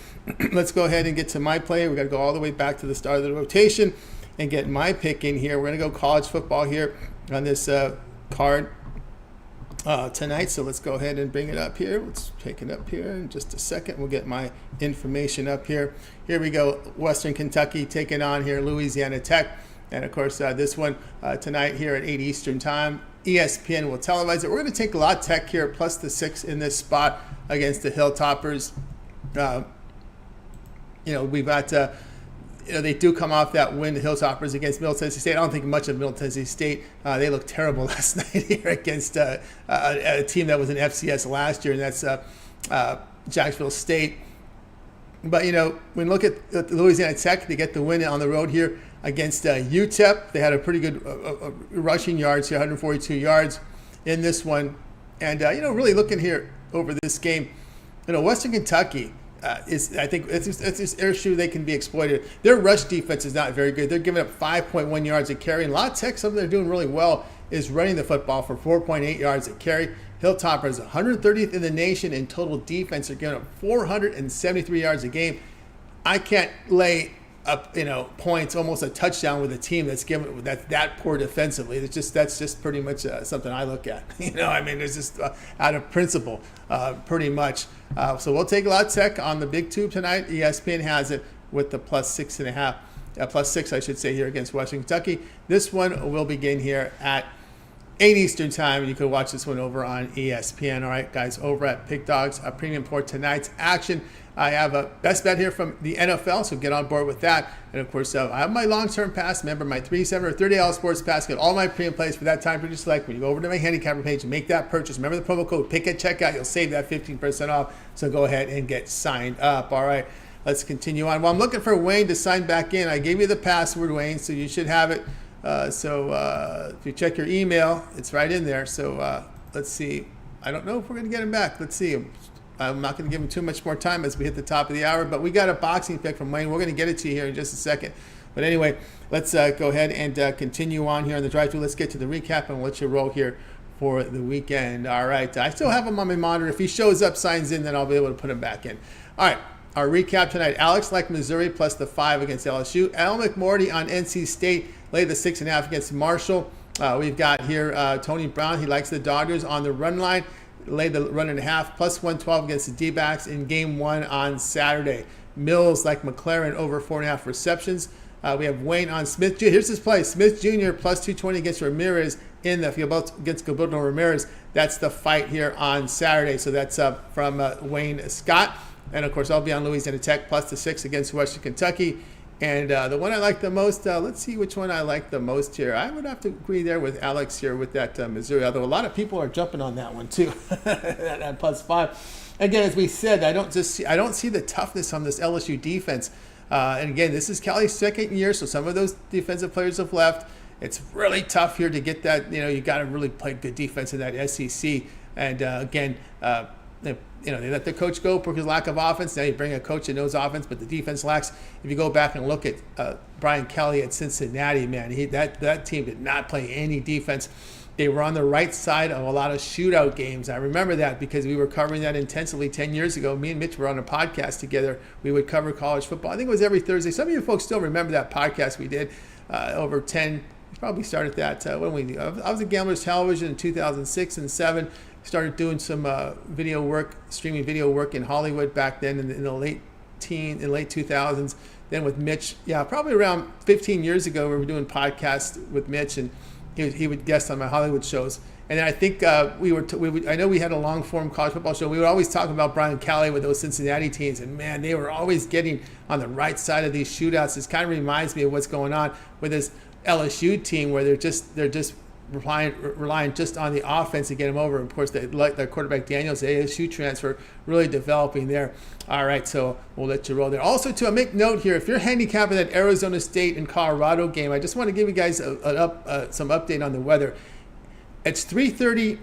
Let's go ahead and get to my play. We've got to go all the way back to the start of the rotation and get my pick in here. We're going to go college football here on this card tonight. So let's go ahead and bring it up here. Let's take it up here in just a second. We'll get my information up here. Here we go. Western Kentucky taking on here Louisiana Tech. And of course, this one tonight here at 8 Eastern time. ESPN will televise it. We're going to take La Tech here plus the 6 in this spot against the Hilltoppers. We've got they do come off that win, the Hilltoppers against Middle Tennessee State. I don't think much of Middle Tennessee State. They looked terrible last night here against a team that was in FCS last year, and that's Jacksonville State. But, when you look at Louisiana Tech, they get the win on the road here against UTEP. They had a pretty good rushing yards here, 142 yards in this one. And, really looking here over this game, Western Kentucky, I think it's this issue they can be exploited. Their rush defense is not very good. They're giving up 5.1 yards a carry. And La Tech, something they're doing really well is running the football for 4.8 yards a carry. Hilltoppers 130th in the nation in total defense. They're giving up 473 yards a game. I can't lay up, points, almost a touchdown with a team that's given that poor defensively. That's just pretty much something I look at. It's just out of principle, pretty much. So we'll take La Tech on the big tube tonight. ESPN has it with the plus 6.5, plus 6, I should say, here against Western Kentucky. This one will begin here at 8 Eastern time. You can watch this one over on ESPN. All right, guys, over at Pick Dogs, a premium for tonight's action. I have a best bet here from the NFL, so get on board with that. And, of course, I have my long-term pass. Remember, my 3, 7, or 30 sports pass. Get all my premium plays for that time period you select. When you go over to my handicapper page and make that purchase, remember the promo code PICK at checkout. You'll save that 15% off. So go ahead and get signed up. All right. let's continue on. Well, I'm looking for Wayne to sign back in. I gave you the password, Wayne, so you should have it. So if you check your email, it's right in there. So let's see. I don't know if we're going to get him back. Let's see. I'm not going to give him too much more time as we hit the top of the hour, but we got a boxing pick from Wayne. We're going to get it to you here in just a second. But anyway, let's go ahead and continue on here on the drive-thru. Let's get to the recap and we'll let you roll here for the weekend. All right. I still have him on my monitor. If he shows up, signs in, then I'll be able to put him back in. All right. Our recap tonight, Alex like Missouri plus the 5 against LSU. Al McMorty on NC State, laid the 6.5 against Marshall. We've got here Tony Brown. He likes the Dodgers on the run line. Laid the run and a half, plus 112 against the D-backs in game 1 on Saturday. Mills like McLaren over 4.5 receptions. We have Wayne on Smith Jr. Here's his play. Smith Jr. plus 220 against Ramirez in the field against Gilberto Ramirez. That's the fight here on Saturday. So that's from Wayne Scott. And of course, I'll be on Louisiana Tech plus the 6 against Western Kentucky. And the one I like the most, let's see which one I like the most here. I would have to agree there with Alex here with that Missouri, although a lot of people are jumping on that one too, that plus 5. Again, as we said, I don't see the toughness on this LSU defense. And again, this is Kelly's second year, so some of those defensive players have left. It's really tough here to get that. You got to really play good defense in that SEC. And again, they let the coach go because of lack of offense. Now you bring a coach that knows offense, but the defense lacks. If you go back and look at Brian Kelly at Cincinnati, man, that team did not play any defense. They were on the right side of a lot of shootout games. I remember that because we were covering that intensively 10 years ago. Me and Mitch were on a podcast together. We would cover college football. I think it was every Thursday. Some of you folks still remember that podcast we did over 10. We probably started that. I was at Gamblers Television in 2006 and 7. Started doing some video work, streaming video work in Hollywood back then in the late 2000s. Then with Mitch, probably around 15 years ago, we were doing podcasts with Mitch, and he would guest on my Hollywood shows. And then I think I know we had a long form college football show. We would always talk about Brian Kelly with those Cincinnati teams, and man, they were always getting on the right side of these shootouts. This kind of reminds me of what's going on with this LSU team, where they're just relying just on the offense to get them over. Of course, their quarterback Daniels, the ASU transfer, really developing there. All right, so we'll let you roll there. Also, to make note here, if you're handicapping that Arizona State and Colorado game, I just want to give you guys some update on the weather. It's 3:30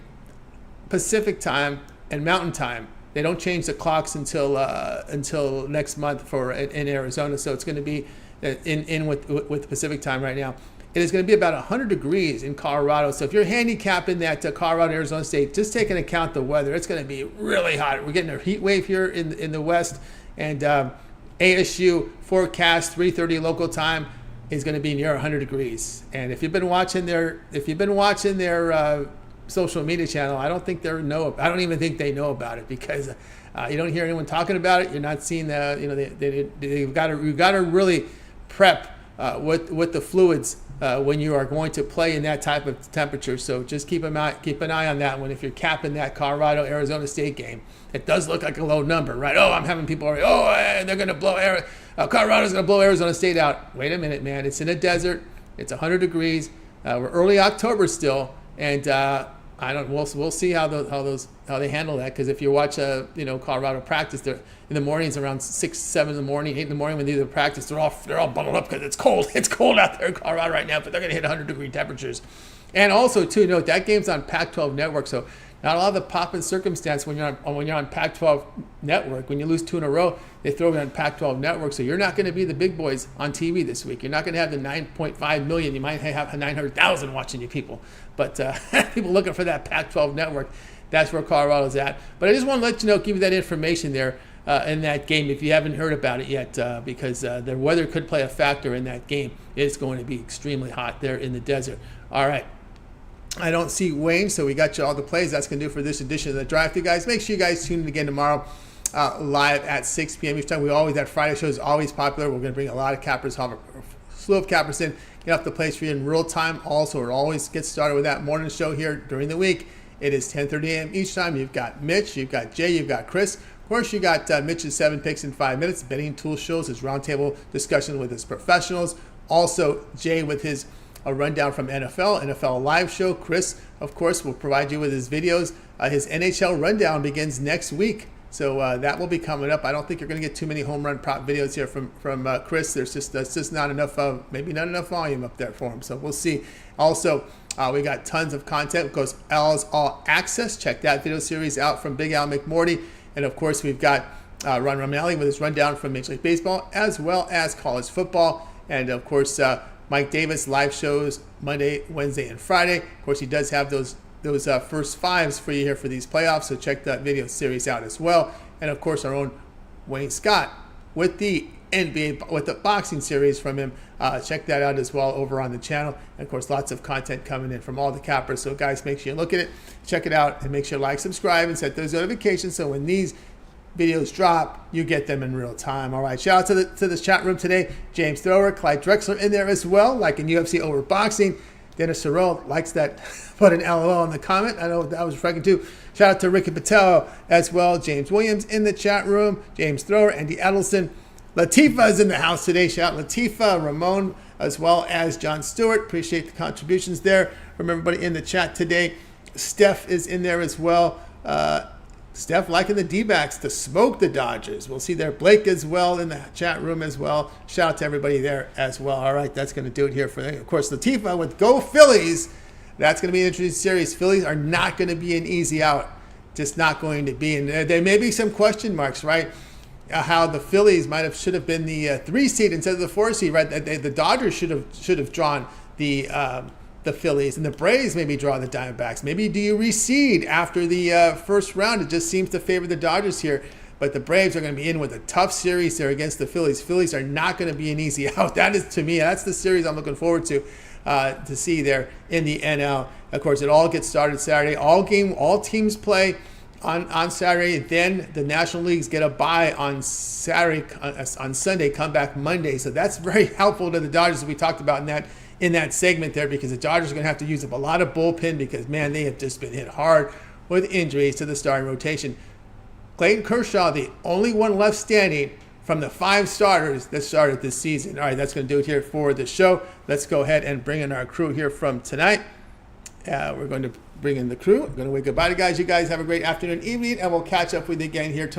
Pacific time and Mountain time. They don't change the clocks until next month in Arizona, so it's going to be in with Pacific time right now. It is going to be about 100 degrees in Colorado. So if you're handicapping that Colorado, Arizona State, just take into account the weather. It's going to be really hot. We're getting a heat wave here in the West. And ASU forecast 3:30 local time is going to be near 100 degrees. And if you've been watching their social media channel, I don't even think they know about it, because you don't hear anyone talking about it. You're not seeing you've got to really prep with the fluids when you are going to play in that type of temperature. So just keep an eye on that one. If you're capping that Colorado Arizona State game, it does look like a low number, right? Oh, I'm having people already. Oh, they're going to blow Colorado's going to blow Arizona State out. Wait a minute, man. It's in a desert. It's 100 degrees. We're early October still, and we'll see how they handle that. Because if you watch Colorado practice, they're in the mornings around 6, 7 in the morning, 8 in the morning when they do the practice, they're all bundled up because it's cold. It's cold out there in Colorado right now, but they're going to hit 100-degree temperatures. And also, too, note that game's on Pac-12 Network, so not a lot of the pop and circumstance when you're on Pac-12 Network. When you lose 2 in a row, they throw it on Pac-12 Network, so you're not going to be the big boys on TV this week. You're not going to have the 9.5 million. You might have 900,000 watching you people, but people looking for that Pac-12 Network. That's where Colorado's at. But I just want to let you know, give you that information there in that game if you haven't heard about it yet, because the weather could play a factor in that game. It's going to be extremely hot there in the desert. All right. I don't see Wayne, so we got you all the plays. That's going to do for this edition of the Drive-Thru, guys. Make sure you guys tune in again tomorrow live at 6 p.m. each time. That Friday show is always popular. We're going to bring a lot of cappers, have a slew of cappers in, get off the plays for you in real time. Also, we'll always get started with that morning show here during the week. It is 10:30 a.m. each time. You've got Mitch, you've got Jay, you've got Chris. Of course, you got Mitch's 7 picks in 5 minutes. Betting Tool shows his roundtable discussion with his professionals. Also, Jay with his a rundown from NFL live show. Chris, of course, will provide you with his videos. His NHL rundown begins next week. So that will be coming up. I don't think you're going to get too many home run prop videos here from Chris. That's just not enough maybe not enough volume up there for him. So we'll see. Also, we got tons of content. It goes Al's All Access. Check that video series out from Big Al McMorty. And of course, we've got Ron Romanelli with his rundown from Major League Baseball, as well as college football. And of course, Mike Davis live shows Monday, Wednesday, and Friday. Of course, he does have those first fives for you here for these playoffs. So check that video series out as well. And of course, our own Wayne Scott with the NBA, with the boxing series from him. Check that out as well over on the channel. And of course, lots of content coming in from all the cappers. So guys, make sure you look at it, check it out, and make sure you like, subscribe, and set those notifications so when these videos drop, you get them in real time. All right, shout out to the chat room today. James Thrower, Clyde Drexler in there as well, like in UFC over boxing. Dennis Sorrell likes that, put an LOL in the comment. I know that was freaking too. Shout out to Ricky Patel as well. James Williams in the chat room. James Thrower, Andy Edelson. Latifa is in the house today. Shout out Latifa, Ramon, as well as John Stewart. Appreciate the contributions there from everybody in the chat today. Steph is in there as well. Steph liking the D-backs to smoke the Dodgers. We'll see there. Blake as well in the chat room as well. Shout out to everybody there as well. All right, that's going to do it here for, of course, Latifa with Go Phillies. That's going to be an interesting series. Phillies are not going to be an easy out. Just not going to be. And there may be some question marks, right? How the Phillies should have been the 3 seed instead of the 4 seed, right? The Dodgers should have drawn the Phillies, and the Braves maybe draw the Diamondbacks. Maybe do you reseed after the first round? It just seems to favor the Dodgers here. But the Braves are going to be in with a tough series there against the Phillies. Phillies are not going to be an easy out. That is, to me, that's the series I'm looking forward to see there in the NL. Of course, it all gets started Saturday. All teams play on Saturday. Then the National Leagues get a bye on Saturday, on Sunday, come back Monday. So that's very helpful to the Dodgers, as we talked about in that segment there, because the Dodgers are going to have to use up a lot of bullpen because, man, they have just been hit hard with injuries to the starting rotation. Clayton Kershaw, the only one left standing from the 5 starters that started this season. All right, that's going to do it here for the show. Let's go ahead and bring in our crew here from tonight. We're going to bring in the crew. I'm going to wave goodbye to guys. You guys have a great afternoon, evening, and we'll catch up with you again here tomorrow.